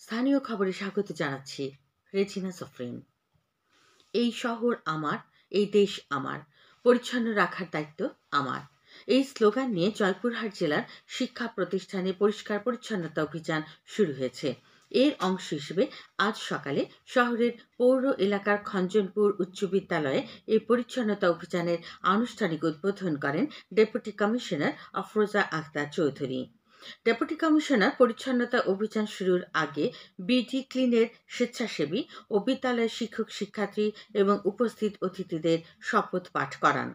স্থানীয় খবরে স্বাগত জানাচ্ছি রেজিনা সফরিন। এই শহর আমার, এই দেশ আমার, পরিচ্ছন্ন রাখার দায়িত্ব আমার। এই স্লোগান নিয়ে জয়পুরহাট জেলার শিক্ষা প্রতিষ্ঠানে পরিষ্কার পরিচ্ছন্নতা অভিযান শুরু হয়েছে। এর অংশ হিসেবে আজ সকালে শহরের পৌর এলাকার খঞ্জনপুর উচ্চ বিদ্যালয়ে এই পরিচ্ছন্নতা অভিযানের আনুষ্ঠানিক উদ্বোধন করেন deputy commissioner Afroza Akhtar Chowdhury. Deputy commissioner পরিচ্ছন্নতা অভিযান শুরুর আগে বিডি ক্লিনের স্বেচ্ছাসেবী ও বিদ্যালয়ের শিক্ষক শিক্ষার্থী এবং উপস্থিত অতিথিদের শপথ পাঠ করান।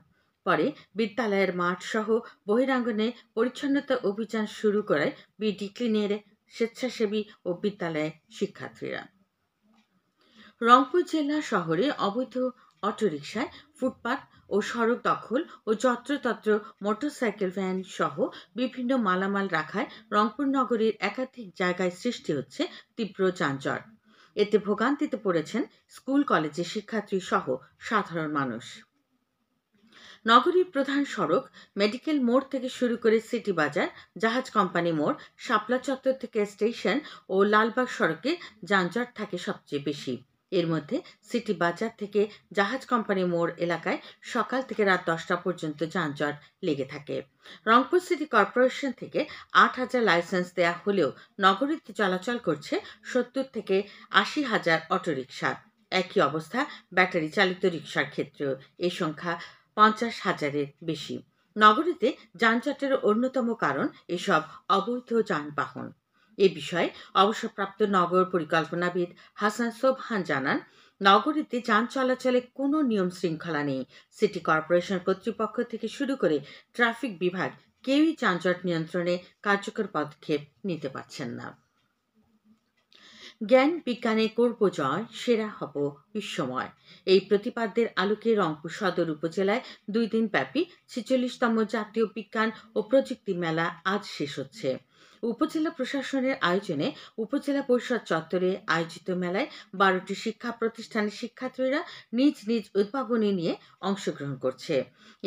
পরে বিদ্যালয়ের মাঠ সহ বহিরাঙ্গনে পরিচ্ছন্নতা অভিযান শুরু করে বিডি ক্লিনের স্বেচ্ছাসেবী ও বিদ্যালয়ের শিক্ষার্থীরা। রংপুর জেলা শহরে অবৈধ অটোরিকশায় ফুটপাত ও সড়ক দখল ও যত্রতত্র মোটরসাইকেল ভ্যান সহ বিভিন্ন মালামাল রাখায় রংপুর নগরীর একাধিক জায়গায় সৃষ্টি হচ্ছে তীব্র যানজট। এতে ভোগান্তিতে পড়েছেন স্কুল কলেজের শিক্ষার্থী সহ সাধারণ মানুষ। নগরীর প্রধান সড়ক মেডিকেল মোড় থেকে শুরু করে সিটি বাজার, জাহাজ কোম্পানি মোড়, শাপলা চত্বর থেকে স্টেশন ও লালবাগ সড়কে যানজট থাকে সবচেয়ে বেশি। এর মধ্যে সিটি বাজার থেকে জাহাজ কোম্পানি মোড় এলাকায় সকাল থেকে রাত 10টা পর্যন্ত যানজট লেগে থাকে। রংপুর সিটি কর্পোরেশন থেকে 8,000 লাইসেন্স দেয়া হলেও নগরীতে চলাচল করছে 70 থেকে 80,000 অটোরিকশা। একই অবস্থা ব্যাটারি চালিত রিকশার ক্ষেত্রেও। এই সংখ্যা 50,000-এর বেশি। নগরীতে যানজটের অন্যতম কারণ এসব অবৈধ যানবাহন। এ বিষয়ে অবসরপ্রাপ্ত নগর পরিকল্পনাবিদ হাসান সোবহান জানান, নগরীতে যান চলাচলে কোনো নিয়ম শৃঙ্খলা নেই। সিটি কর্পোরেশন কর্তৃপক্ষ থেকে শুরু করে ট্রাফিক বিভাগ কেউই যানজট নিয়ন্ত্রণে কার্যকর পদক্ষেপ নিতে পারছেন না। জ্ঞান বিজ্ঞানে করব জয়, সেরা হব বিশ্বময়। এই প্রতিপাদ্যের আলোকে রংপুর সদর উপজেলায় 2 দিন ব্যাপী 46তম জাতীয় বিজ্ঞান ও প্রযুক্তি মেলা আজ শেষ হচ্ছে। উপজেলা প্রশাসনের আয়োজনে উপজেলা পরিষদ চত্বরে আয়োজিত মেলায় 12টি শিক্ষা প্রতিষ্ঠানের শিক্ষার্থীরা নিজ নিজ উদ্ভাবনী নিয়ে অংশগ্রহণ করছে।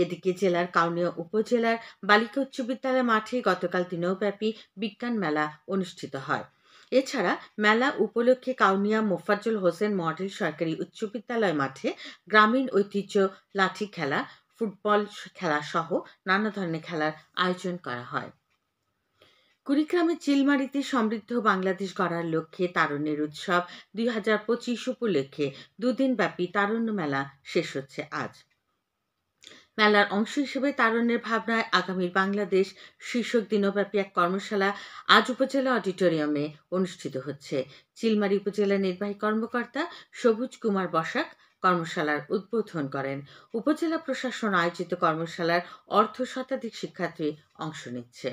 এদিকে জেলার কাউনিয়া উপজেলার বালিকা উচ্চ বিদ্যালয় মাঠে গতকাল দিনব্যাপী বিজ্ঞান মেলা অনুষ্ঠিত হয়। এছাড়া মেলা উপলক্ষে কাউনিয়া মোফাজ্জল হোসেন মডেল সরকারি উচ্চ বিদ্যালয় মাঠে গ্রামীণ ঐতিহ্য লাঠি খেলা, ফুটবল খেলা সহ নানা ধরনের খেলার আয়োজন করা হয়। কুড়িগ্রামের চিলমারিতে সমৃদ্ধ বাংলাদেশ গড়ার লক্ষ্যে তারুণ্যের উৎসব 2025 উপলক্ষে 2 দিন ব্যাপী তারুণ্য মেলা শেষ হচ্ছে আজ। মেলার অংশ হিসেবে তারুণ্যের ভাবনায় আগামীর বাংলাদেশ শীর্ষক দিনব্যাপী এক কর্মশালা আজ উপজেলা অডিটোরিয়ামে অনুষ্ঠিত হচ্ছে। চিলমারী উপজেলা নির্বাহী কর্মকর্তা সবুজ কুমার বসাক কর্মশালার উদ্বোধন করেন। উপজেলা প্রশাসন আয়োজিত কর্মশালার অর্ধশতাধিক শিক্ষার্থী অংশ নিচ্ছে।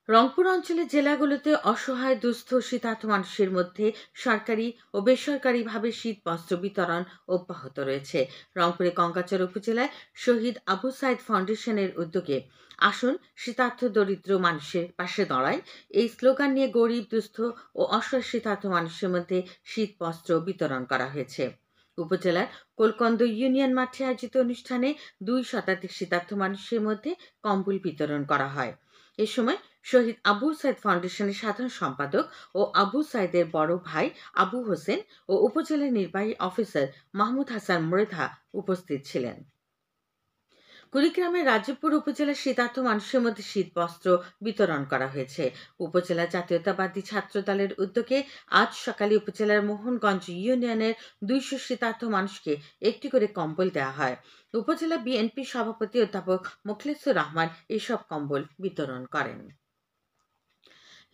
রংপুর অঞ্চলের জেলাগুলোতে অসহায় দুস্থ শীতার্ত মানুষের মধ্যে সরকারি ও বেসরকারিভাবে শীত বস্ত্র বিতরণ অব্যাহত রয়েছে। রংপুরে গঙ্গাচর উপজেলায় শহীদ আবু সাইদ ফাউন্ডেশনের উদ্যোগে আসুন শীতার্ত দরিদ্র মানুষের পাশে দাঁড়ায়, এই স্লোগান নিয়ে গরিব দুস্থ ও অসহায় শীতার্ত মানুষের মধ্যে শীত বস্ত্র বিতরণ করা হয়েছে। উপজেলার কোলকন্দ ইউনিয়ন মাঠে আয়োজিত অনুষ্ঠানে 2 শতাধিক শীতার্ত মানুষের মধ্যে কম্বল বিতরণ করা হয়। এ সময় শহীদ আবু সাইদ ফাউন্ডেশনের সাধারণ সম্পাদক ও আবু সাইদের বড় ভাই আবু হোসেন ও উপজেলা নির্বাহী অফিসার মাহমুদ হাসান মৃধা উপস্থিত ছিলেন। কুড়িগ্রামের রাজীবপুর উপজেলার শীতার্ত মানুষের মধ্যে শীত বস্ত্র বিতরণ করা হয়েছে। উপজেলা জাতীয়তাবাদী ছাত্র দলের উদ্যোগে আজ সকালে উপজেলার মোহনগঞ্জ ইউনিয়নের 200 শীতার্ত মানুষকে একটি করে কম্বল দেওয়া হয়। উপজেলা বিএনপি সভাপতি অধ্যাপক মোখলেসুর রহমান এসব কম্বল বিতরণ করেন।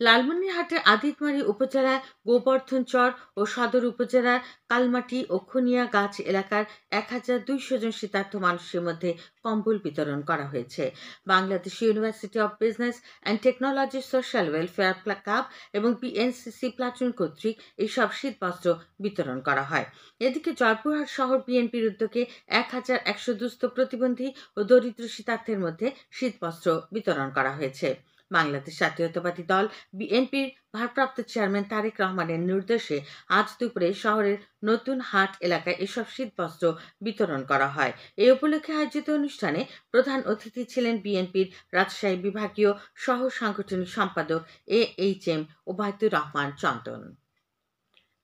লালমনিরহাটের আদিতমারী উপজেলার গোবর্ধনচর ও সদর উপজেলার কালমাটি ও খুনিয়াগাছ এলাকার 1,200 জন শীতার্ত মানুষের মধ্যে কম্বল বিতরণ করা হয়েছে। Bangladesh university of business and technology social welfare club এবং বিএনসিসি প্লাটুন কর্তৃক এইসব শীতবস্ত্র বিতরণ করা হয়। এদিকে জয়পুরহাট শহর বিএনপির উদ্যোগে 1,100 দুস্থ প্রতিবন্ধী ও দরিদ্র শীতার্থের মধ্যে শীতবস্ত্র বিতরণ করা হয়েছে। বাংলাদেশ জাতীয়তাবাদী দল বিএনপির ভারপ্রাপ্ত চেয়ারম্যান তারেক রহমানের নির্দেশে আজ দুপুরে শহরের নতুন হাট এলাকায় এসব শীতবস্ত্র বিতরণ করা হয়। এই উপলক্ষে আয়োজিত অনুষ্ঠানে প্রধান অতিথি ছিলেন বিএনপির রাজশাহী বিভাগীয় সহ সাংগঠনিক সম্পাদক AHM ওবায়দুর রহমান চন্দন।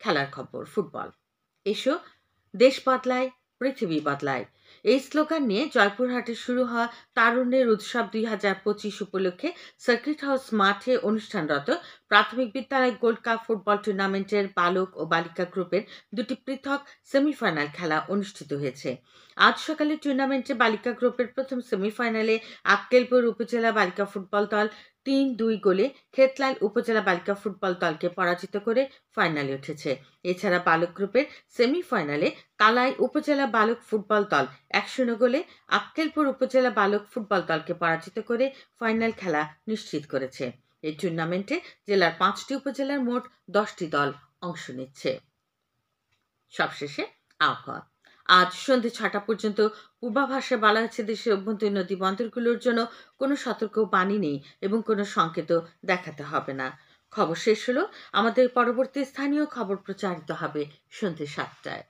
খেলার খবর। ফুটবল। এসো দেশ বদলায়, পৃথিবী বদলায়, এই স্লোগান নিয়ে জয়পুরহাটে শুরু হওয়া তারুণ্যের উৎসব 2025 উপলক্ষে সার্কিট হাউস মাঠে অনুষ্ঠানরত প্রাথমিক বিদ্যালয় গোল্ড কাপ ফুটবল টুর্নামেন্টের বালক ও বালিকা গ্রুপের দুটি পৃথক সেমিফাইনাল খেলা অনুষ্ঠিত হয়েছে। আজ সকালে টুর্নামেন্টে বালিকা গ্রুপের প্রথম সেমিফাইনালে আক্কেলপুর উপজেলা বালিকা ফুটবল দল 3-2 গোলে খেতলাল উপজেলা বালিকা ফুটবল দলকে পরাজিত করে ফাইনালে উঠেছে। এছাড়া বালক গ্রুপের সেমিফাইনালে কালাই উপজেলা বালক ফুটবল দল 1-0 গোলে আক্কেলপুর উপজেলা বালক ফুটবল দলকে পরাজিত করে ফাইনাল খেলা নিশ্চিত করেছে। এই টুর্নামেন্টে জেলার 5টি উপজেলার মোট 10টি দল অংশ নিচ্ছে। সবশেষে আবহাওয়া। আজ সন্ধ্যে 6টা পর্যন্ত পূর্বাভাসে বলা হয়েছে দেশের অভ্যন্তরীণ নদী বন্দরগুলোর জন্য কোনো সতর্ক বাণী নেই এবং কোনো সংকেতও দেখাতে হবে না। খবর শেষ হলো। আমাদের পরবর্তী স্থানীয় খবর প্রচারিত হবে সন্ধ্যে 7টায়।